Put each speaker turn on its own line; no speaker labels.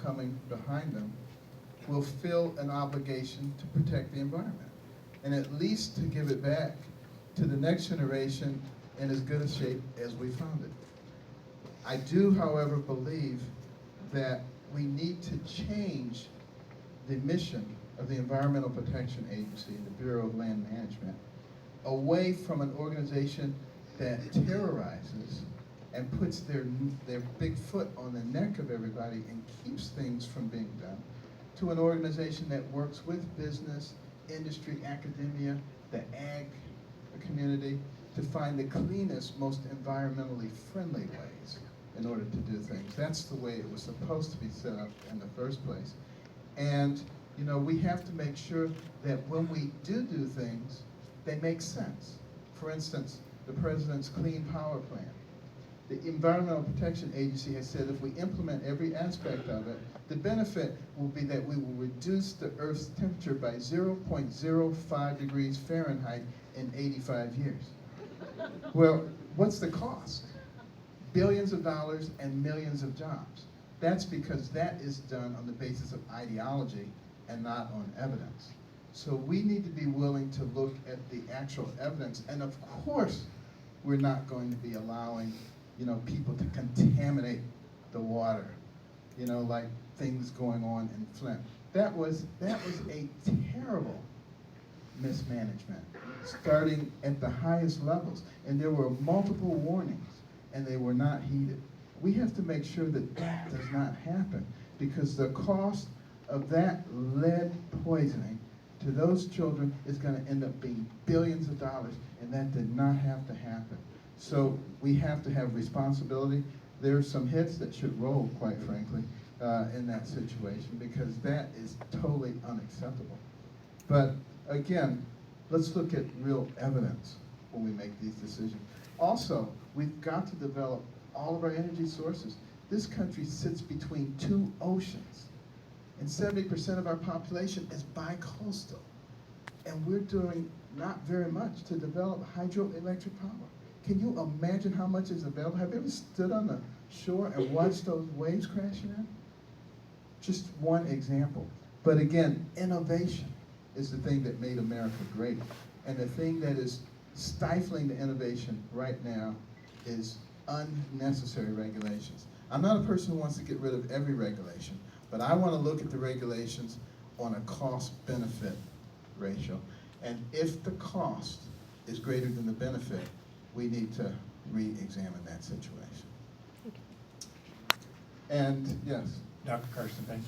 coming behind them will feel an obligation to protect the environment, and at least to give it back to the next generation in as good a shape as we found it. I do, however, believe that we need to change the mission of the Environmental Protection Agency, the Bureau of Land Management, away from an organization that terrorizes and puts their big foot on the neck of everybody and keeps things from being done, to an organization that works with business, industry, academia, the ag community, to find the cleanest, most environmentally friendly ways in order to do things. That's the way it was supposed to be set up in the first place. And you know, we have to make sure that when we do things, they make sense. For instance, the President's Clean Power Plan. The Environmental Protection Agency has said if we implement every aspect of it, the benefit will be that we will reduce the Earth's temperature by 0.05 degrees Fahrenheit in 85 years. Well, what's the cost? Billions of dollars and millions of jobs. That's because that is done on the basis of ideology and not on evidence. So we need to be willing to look at the actual evidence, and of course, we're not going to be allowing, you know, people to contaminate the water, you know, like things going on in Flint. That was a terrible mismanagement, starting at the highest levels, and there were multiple warnings, and they were not heeded. We have to make sure that that does not happen, because the cost of that lead poisoning to those children is going to end up being billions of dollars, and that did not have to happen. So we have to have responsibility. There are some hits that should roll, quite frankly, in that situation, because that is totally unacceptable. But again, let's look at real evidence when we make these decisions. Also, we've got to develop all of our energy sources. This country sits between two oceans, and 70% of our population is bi-coastal. And we're doing not very much to develop hydroelectric power. Can you imagine how much is available? Have you ever stood on the shore and watched those waves crashing in? Just one example. But again, innovation is the thing that made America great. And the thing that is stifling the innovation right now is unnecessary regulations. I'm not a person who wants to get rid of every regulation, but I want to look at the regulations on a cost-benefit ratio. And if the cost is greater than the benefit, we need to re-examine that situation. And yes?
Dr. Carson, thank